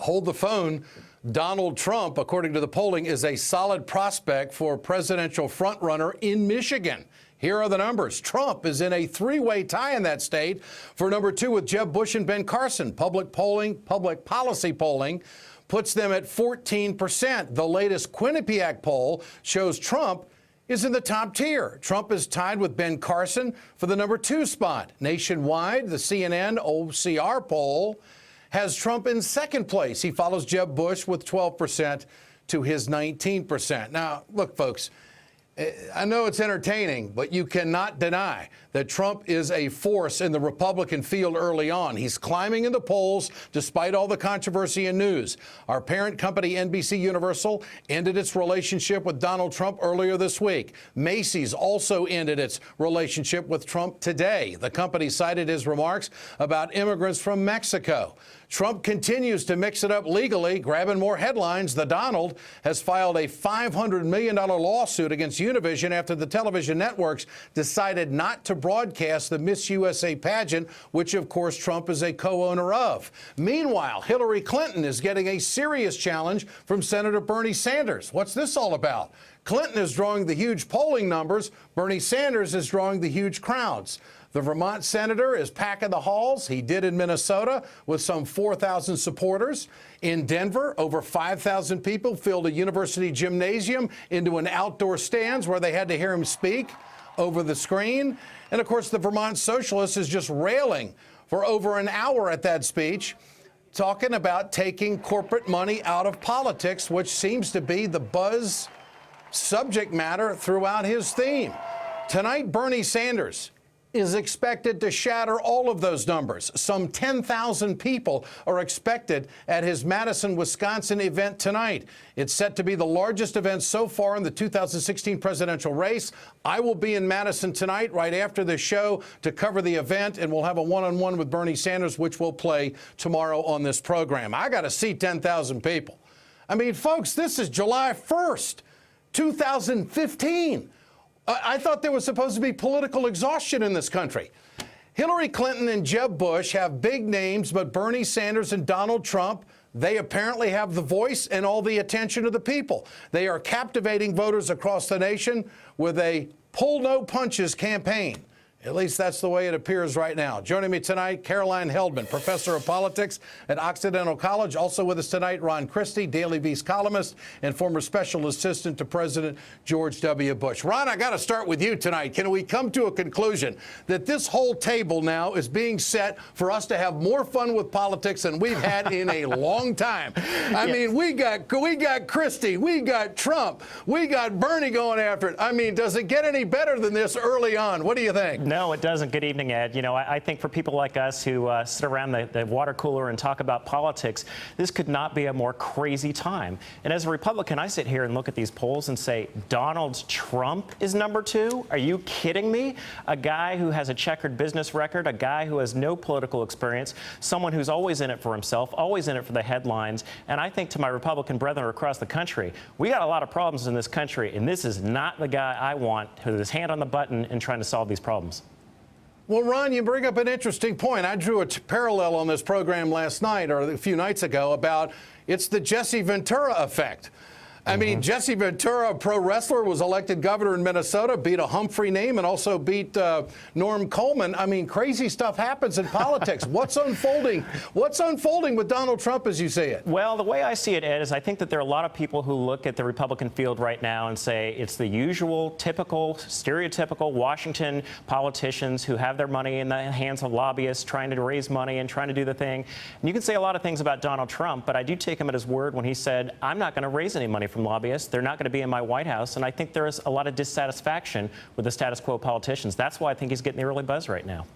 hold the phone. Donald Trump, according to the polling, is a solid prospect for presidential frontrunner in Michigan. Here are the numbers. Trump is in a three-way tie in that state for number 2 with Jeb Bush and Ben Carson. Public policy polling puts them at 14%. The latest Quinnipiac poll shows Trump is in the top tier. Trump is tied with Ben Carson for the number 2 spot. Nationwide, the CNN OCR poll has Trump in second place. He follows Jeb Bush with 12% to his 19%. Now, look, folks, I know it's entertaining, but you cannot deny that Trump is a force in the Republican field early on. He's climbing in the polls despite all the controversy and news. Our parent company, NBC Universal, ended its relationship with Donald Trump earlier this week. Macy's also ended its relationship with Trump today. The company cited his remarks about immigrants from Mexico. Trump continues to mix it up legally, grabbing more headlines. The Donald has filed a $500 million lawsuit against Univision after the television networks decided not to broadcast the Miss USA pageant, which, of course, Trump is a co-owner of. Meanwhile, Hillary Clinton is getting a serious challenge from Senator Bernie Sanders. What's this all about? Clinton is drawing the huge polling numbers. Bernie Sanders is drawing the huge crowds. The Vermont senator is packing the halls. He did in Minnesota with some 4,000 supporters. In Denver, over 5,000 people filled a university gymnasium into an outdoor stands where they had to hear him speak over the screen. And, of course, the Vermont socialist is just railing for over an hour at that speech, talking about taking corporate money out of politics, which seems to be the buzz subject matter throughout his theme. Tonight, Bernie Sanders is expected to shatter all of those numbers. Some 10,000 people are expected at his Madison, Wisconsin event tonight. It's set to be the largest event so far in the 2016 presidential race. I will be in Madison tonight right after the show to cover the event, and we'll have a one-on-one with Bernie Sanders, which we'll play tomorrow on this program. I got to see 10,000 people. I mean, folks, this is July 1st, 2015. I thought there was supposed to be political exhaustion in this country. Hillary Clinton and Jeb Bush have big names, but Bernie Sanders and Donald Trump, they apparently have the voice and all the attention of the people. They are captivating voters across the nation with a pull no punches campaign. At least that's the way it appears right now. Joining me tonight, Caroline Heldman, professor of politics at Occidental College. Also with us tonight, Ron Christie, Daily Beast columnist and former special assistant to President George W. Bush. Ron, I got to start with you tonight. Can we come to a conclusion that this whole table now is being set for us to have more fun with politics than we've had in a long time? I mean, we got Christie, we got Trump, we got Bernie going after it. I mean, does it get any better than this early on? What do you think? No, it doesn't. Good evening, Ed. You know, I think for people like us who sit around the water cooler and talk about politics, this could not be a more crazy time. And as a Republican, I sit here and look at these polls and say, Donald Trump is number 2? Are you kidding me? A guy who has a checkered business record, a guy who has no political experience, someone who's always in it for himself, always in it for the headlines. And I think to my Republican brethren across the country, we got a lot of problems in this country, and this is not the guy I want with his hand on the button and trying to solve these problems. Well, Ron, you bring up an interesting point. I drew a parallel on this program last night or a few nights ago about it's the Jesse Ventura effect. I mean, Jesse Ventura, a pro wrestler, was elected governor in Minnesota, beat a Humphrey name, and also beat Norm Coleman. I mean, crazy stuff happens in politics. What's unfolding? What's unfolding with Donald Trump as you see it? Well, the way I see it, Ed, is I think that there are a lot of people who look at the Republican field right now and say it's the usual, typical, stereotypical Washington politicians who have their money in the hands of lobbyists trying to raise money and trying to do the thing. And you can say a lot of things about Donald Trump, but I do take him at his word when he said, I'm not going to raise any money from lobbyists. They're not going to be in my White House. And I think there is a lot of dissatisfaction with the status quo politicians. That's why I think he's getting the early buzz right now.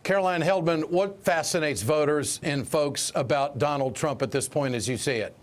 Caroline Heldman, what fascinates voters and folks about Donald Trump at this point as you see it?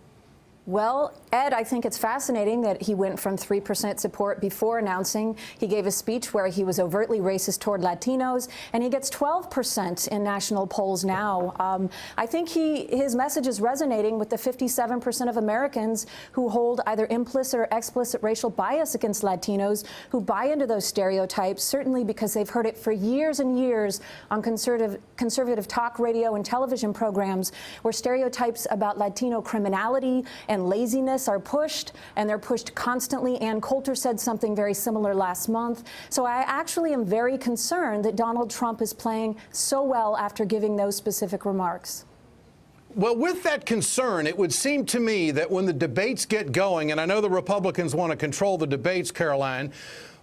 Well, Ed, I think it's fascinating that he went from 3% support before announcing. He gave a speech where he was overtly racist toward Latinos, and he gets 12% in national polls now. I think his message is resonating with the 57% of Americans who hold either implicit or explicit racial bias against Latinos, who buy into those stereotypes, certainly because they've heard it for years and years on conservative talk radio and television programs, where stereotypes about Latino criminality and laziness are pushed, and they're pushed constantly. Ann Coulter said something very similar last month. So I actually am very concerned that Donald Trump is playing so well after giving those specific remarks. Well, with that concern, it would seem to me that when the debates get going, and I know the Republicans want to control the debates, Caroline,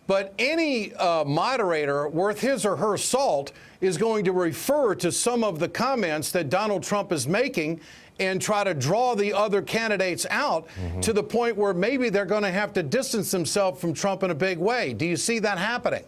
but any moderator worth his or her salt is going to refer to some of the comments that Donald Trump is making and try to draw the other candidates out to the point where maybe they're going to have to distance themselves from Trump in a big way. Do you see that happening?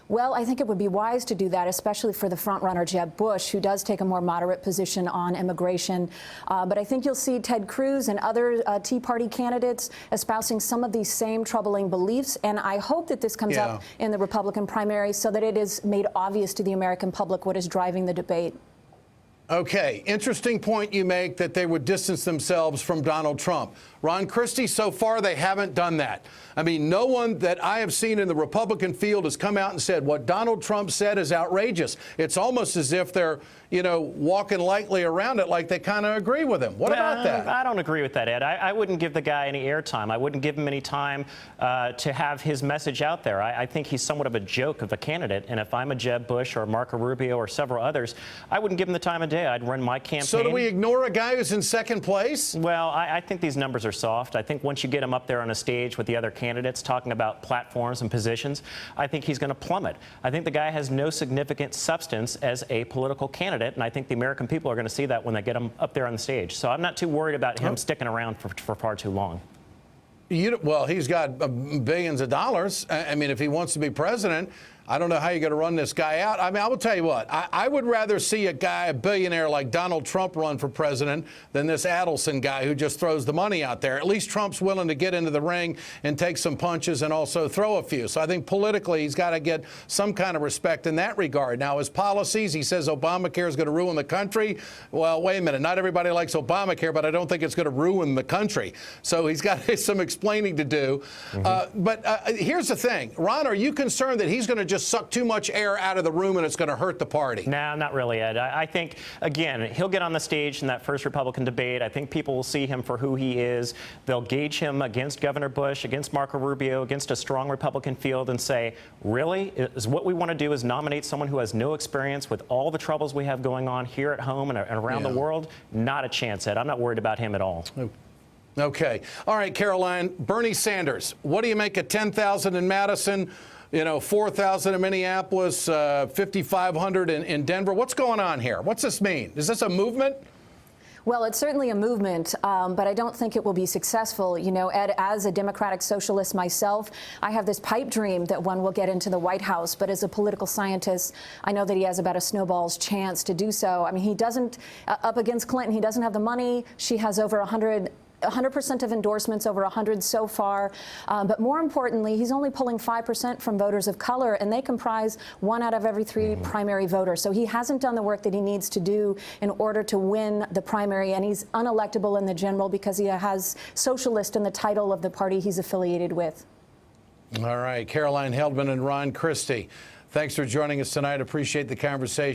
Well, I think it would be wise to do that, especially for the frontrunner Jeb Bush, who does take a more moderate position on immigration. But I think you'll see Ted Cruz and other Tea Party candidates espousing some of these same troubling beliefs. And I hope that this comes up in the Republican primary so that it is made obvious to the American public what is driving the debate. Okay, interesting point you make that they would distance themselves from Donald Trump. Ron Christie, so far they haven't done that. I mean, no one that I have seen in the Republican field has come out and said what Donald Trump said is outrageous. It's almost as if they're, you know, walking lightly around it like they kind of agree with him. What about that? I don't agree with that, Ed. I wouldn't give the guy any airtime. I wouldn't give him any time to have his message out there. I think he's somewhat of a joke of a candidate. And if I'm a Jeb Bush or Marco Rubio or several others, I wouldn't give him the time of day. I'd run my campaign. So do we ignore a guy who's in second place? Well, I think these numbers are soft. I think once you get him up there on a stage with the other candidates talking about platforms and positions, I think he's going to plummet. I think the guy has no significant substance as a political candidate, and I think the American people are going to see that when they get him up there on the stage. So I'm not too worried about him sticking around for far too long. Well, he's got billions of dollars. I mean, if he wants to be president, I don't know how you're going to run this guy out. I mean, I will tell you what, I would rather see a guy, a billionaire like Donald Trump run for president than this Adelson guy who just throws the money out there. At least Trump's willing to get into the ring and take some punches and also throw a few. So I think politically he's got to get some kind of respect in that regard. Now, his policies, he says Obamacare is going to ruin the country. Well, wait a minute. Not everybody likes Obamacare, but I don't think it's going to ruin the country. So he's got some explaining to do. But here's the thing. Ron, are you concerned that he's going to just suck too much air out of the room and it's going to hurt the party? No, not really, Ed. I think, again, he'll get on the stage in that first Republican debate. I think people will see him for who he is. They'll gauge him against Governor Bush, against Marco Rubio, against a strong Republican field and say, really? Is what we want to do is nominate someone who has no experience with all the troubles we have going on here at home and around the world? Not a chance, Ed. I'm not worried about him at all. Okay. All right, Caroline. Bernie Sanders, what do you make of 10,000 in Madison? You know, 4,000 in Minneapolis, 5,500 in Denver. What's going on here? What's this mean? Is this a movement? Well, it's certainly a movement, but I don't think it will be successful. You know, Ed, as a Democratic socialist myself, I have this pipe dream that one will get into the White House. But as a political scientist, I know that he has about a snowball's chance to do so. I mean, he doesn't, up against Clinton, he doesn't have the money. She has over 100% of endorsements, over 100 so far. But more importantly, he's only pulling 5% from voters of color, and they comprise 1 out of every 3 primary voters. So he hasn't done the work that he needs to do in order to win the primary, and he's unelectable in the general because he has socialist in the title of the party he's affiliated with. All right, Caroline Heldman and Ron Christie, thanks for joining us tonight. Appreciate the conversation.